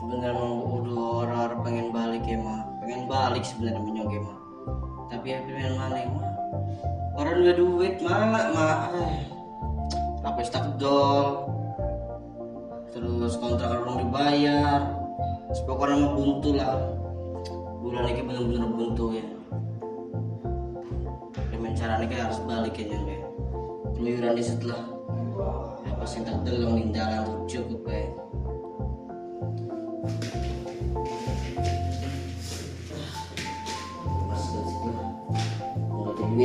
Sebenarnya mau udah orang pengen balik ya mah, pengen balik sebenarnya menyogek mah, tapi ya pengen mana ya mah, orang udah duit mah, lapis takdol, terus kontrak orang dibayar, pokoknya mah buntu lah, bulan ini bener-bener buntu ya, dengan caranya kayak harus balikin ya kayak, keluyuran di setelah, ya pasti takdol yang jalan cukup kayak. Duit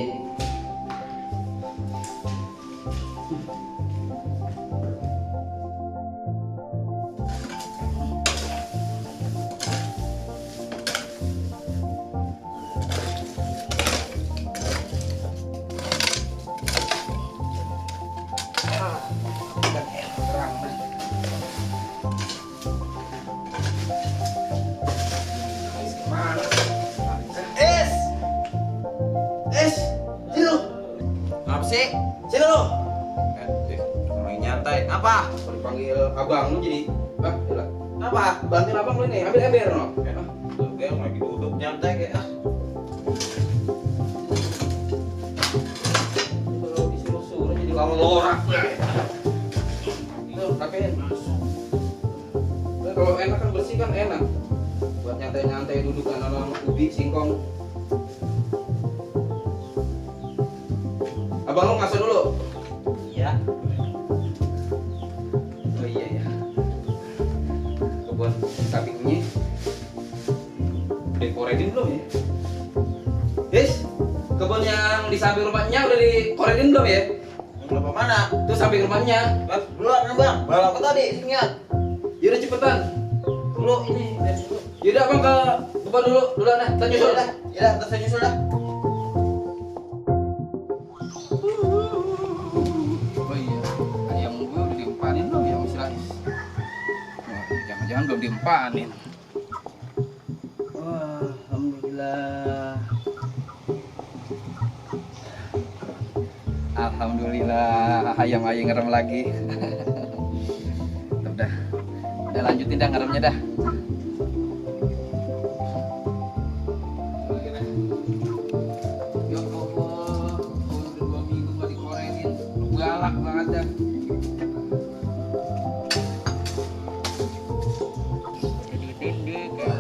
sih? sini lo Main nyantai. Apa? dipanggil abang lu jadi gila. Apa? Bantuin abang lu nih, ambil ember no. Kayak lagi duduk nyantai kayak Kalau disuruh-suruh jadi lawan lorak. Tuh, rapiin. Kalau enak kan bersih kan enak. Buat nyantai-nyantai duduk anak-anak ubi singkong. Abang lu ngasuh dulu. iya. Oh iya ya. Kebun sampingnya dikoredin belum ya? Yes, kebun yang di samping rumahnya udah dikoredin belum ya? Berapa mana? Itu samping rumahnya. Duluan bang. Berapa tadi? Ingat. Yaudah cepetan. Dulu ini. Yaudah abang ke kebun duluan dah. Kita nyusul dah. Ya, kita nyusul dah. Oh iya, ayam gue udah diempanin belum ya Mas Rais? Jangan-jangan belum diempanin. Wah, alhamdulillah. Alhamdulillah, ayam ngerem lagi. Udah lanjutin dah ngeremnya dah. Ya Allah, udah 2 minggu gak dikorenin, galak banget dah. Jadi tindik ya.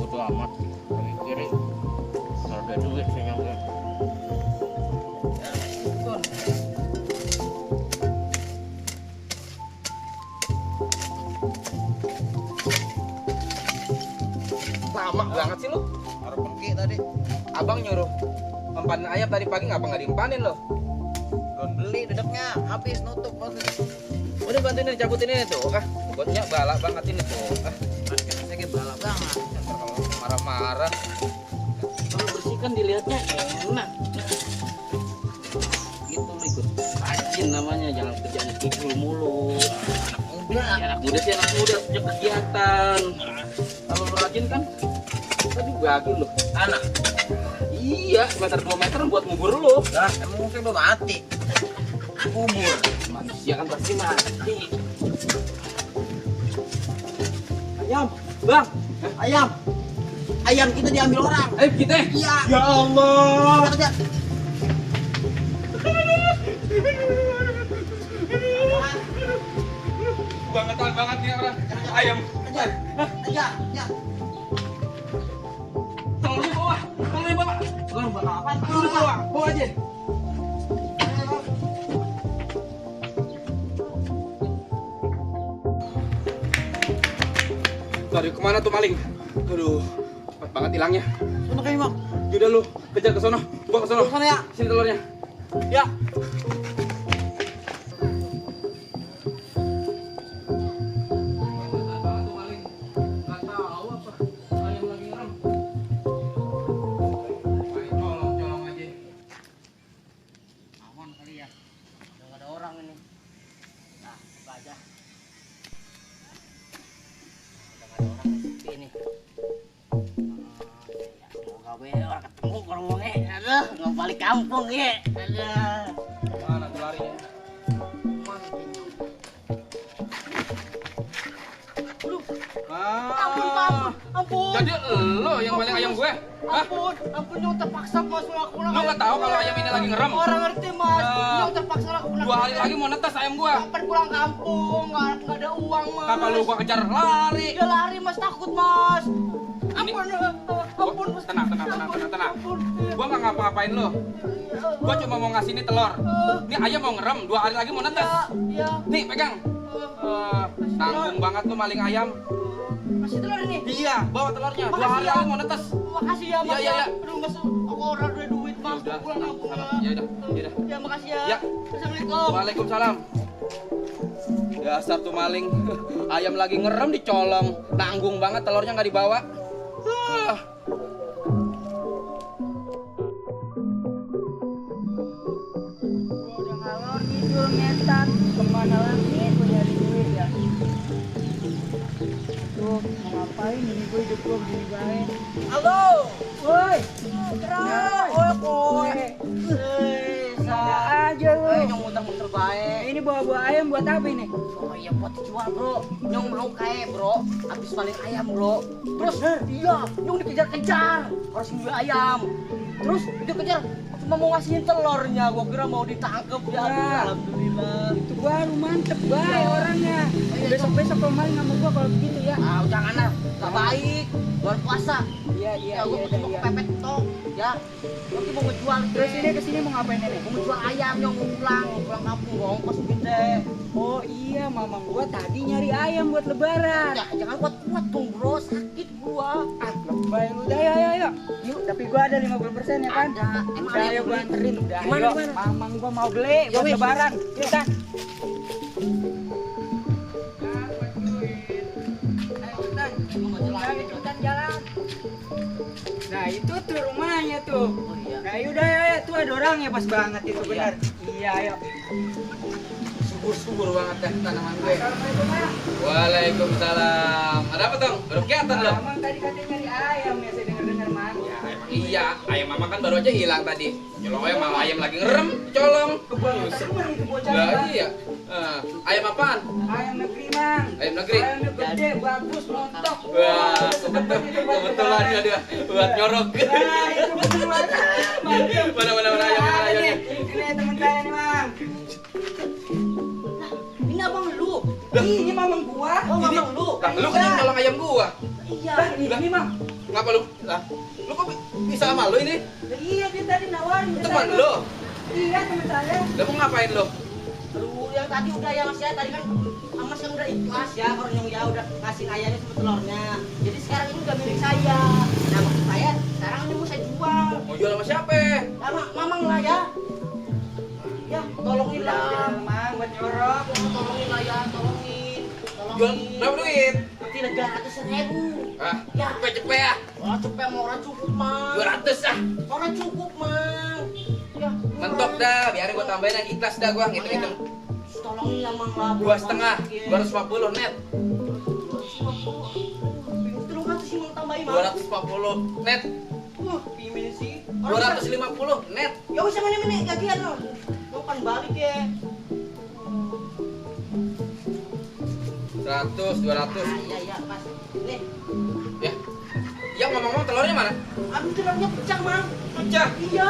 Bodo amat, mikirin kalau ada duit saya nyampe. Lama banget sih lu. Harus pergi tadi. Abang nyuruh empanin ayam tadi pagi ngapa nggak diempanin lo? Belum beli dedeknya, habis nutup banget. Udah bantuin ini cabutin ini tuh, buatnya balak banget ini tuh. Saya kayak balap banget. Kalau marah-marah, kalau bersihkan dilihatnya enak. Gitu lo ikut rajin namanya, jangan kerjaan kikul mulu. Anak muda sih anak muda punya kegiatan. Kalau lo rajin kan, tadi bagi lo. Anak. Iya, meter 2 meter buat ngubur lo. Nah, emang mungkin belum mati. Kubur. Manusia kan pasti mati. Ayam, bang, Ayam. Ayam kita diambil orang. ayo kita. Iya. Ya Allah. Kerja. Bangetan banget nih orang. Ayam. Aja. Aja. Ya. Tolongnya bawa, tolongnya bawa. Lu bakal apa? Udah bawa, bawa aja. Dari kemana tuh maling? Aduh, cepat banget hilangnya. Sono kayak Bang. Yaudah lu, kejar ke sono. Gua ke sono. Ke sana ya. Sini telurnya. Ya. Aman kali ya. Udah nggak ada orang ini. Nah, coba aja. Udah nggak ada orang nih, sepi nih. Ya, semoga we orang ketemu kalau mau aduh, nggak balik kampung ya. Aduh. Mana tuh larinya? Ampun, Pak. Ampun. Jadi lo yang maling ayam gue? Hah? Ampun Nyong terpaksa Mas melakukan. Lo nggak tahu kalau ayam ini lagi ngerem? Orang ngerti Mas. Ya. Nyong terpaksa lakukan. 2 hari lagi mau netes ayam gua. Kapan pulang kampung? Nggak ada uang Mas. Kapan lu gua kejar lari? Ya lari Mas, takut Mas. Ini- Ampun Mas. Tenang. Ampun. Gua nggak ngapa-ngapain lo. Gua cuma mau ngasih ini telur. Ini ayam mau ngerem, 2 hari lagi mau netes. Ya. Nih, pegang. Tanggung banget lu maling ayam. Masih telur ini. Iya, bawa telurnya. 2 Makasih hari ya. lagi mau netes. Makasih ya Mas. Iya. Aduh Mas, aku orang ada duit Mas. Yaudah, Pulang kampung ya. yaudah. Ya makasih ya. Ya. Assalamualaikum. Waalaikumsalam. Dasar tuh maling. Ayam lagi ngerem dicolong. Nanggung banget telurnya nggak dibawa. Udah ngalor ngidul ngetan kemana lagi gue nyari duit ya. Tuh mau ngapain ini gue hidup gue begini baik. Halo. Woi, Woi. ada aja lu. Nyong muter-muter baik. Ini bawa ayam buat apa ini? Oh iya buat dijual bro. Nyong mau kayak bro. Habis maling ayam bro. Terus iya, Nyong dikejar-kejar. Harus ngambil ayam. Terus dia kejar. Cuma mau ngasihin telurnya. Gua kira mau ditangkap ya. Ya. Alhamdulillah. Itu baru mantep baik orangnya. iya, Besok-besok kalau maling sama gua kalau begitu ya. Ah jangan lah. Gak baik. Bulan puasa. Iya Ya gua cuma kepepet tok. Ya. Nanti mau ngejual. Terus ini kesini mau ngapain ini? Mau ngejual ayam. Nyong mau pulang kampung. Gua ongkos gede. Oh iya, mamang gua tadi nyari ayam buat lebaran. Ya jangan kuat-kuat dong bro. Sakit gua. Ah, lebay lu. Udah, ayo. Yuk, tapi gua ada 50% ya kan? Ada. Emang Udah, ada ayo yang gua beli? anterin. Udah, Gimana, ayo. gimana? Mamang gua mau beli Ya buat wis. lebaran. Yuk, Dan. Ayo, cepetan jalan. Nah, itu tuh rumahnya tuh. Oh iya. Nah, yaudah, ya, tuh ada orangnya pas banget itu, benar. Iya, ayo. Subur banget dah tanaman gue. Assalamualaikum, Bang. Waalaikumsalam. Ada apa dong? Baru kelihatan lo. Mamang tadi katanya nyari ayam ya, saya dengar-dengar, Mang. Ya, emang iya. Ayam mama kan baru aja hilang tadi. Nyolong ayam lagi ngerem, colong. Kebangetan itu bocah. Lah Bang. iya. Ayam apaan? Ayam negeri, Mang. Ayam negeri? Ayamnya gede, bagus, montok. Wah, kebetulan ya dia buat nyorok. Nah, itu betulan. Mantap. Mana ayam, mana ayamnya? Ini teman saya nih, Mang. Ini abang lu. Ini mamang gua. Oh, abang lu. Lah, lu kan yang nyolong ayam gua. Iya. Lah, ini, Mang. Ngapa lu? Lah, lu kok bisa sama lu ini? Iya, dia tadi nawarin. ke Teman saya. lu. Iya, teman saya. Lah mau ngapain lu? Aduh, yang tadi udah ya mas ya. Tadi kan Mas yang udah ikhlas ya. Orang yang ya udah ngasih ayamnya sama telurnya. Jadi sekarang ini udah milik saya. Nah maksud saya sekarang ini mau saya jual. Mau jual sama siapa? Sama mamang lah ya. Ya, tolongin lah. Mang, buat nyorok. Tolongin lah ya, tolongin. Jual berapa duit? Nanti 300.000. Ah, Ya. cepet ah. Wah, cepet mau orang cukup, Mang. 200 ah. Orang cukup, Mang. Ya, Mentok dah, biarin gua tambahin yang ikhlas dah gua ngitung-ngitung. Tolongin ya, Mang lah. 2,5, 250 net. 300 sih mau tambahin, Mang. 240 net. Pimin sih. 250 net. Ya wis sama ini gajian lo. Mau kan balik ya. 100, 200. Iya, Mas. Nih, Ya. Ya ngomong-ngomong telurnya mana? abis telurnya pecah, Mang. Pecah. Iya.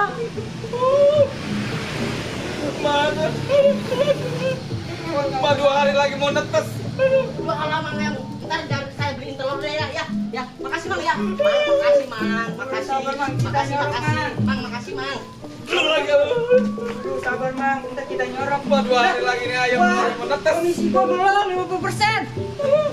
Mana? Ma 2 hari lagi mau netes. Dua halaman yang ntar saya beliin telur deh ya. Ya, makasih, Mang ya. Mang, makasih, Mang. Makasih. Sabar, Mang. Kita Makasih, nyorok, makasih. Mang. Mang, makasih, Mang. Aduh, sabar, Mang. Ntar kita nyorok. Ma 2 hari lagi nih ayam Wah, mau netes. komisi gua belum 50%. Aduh.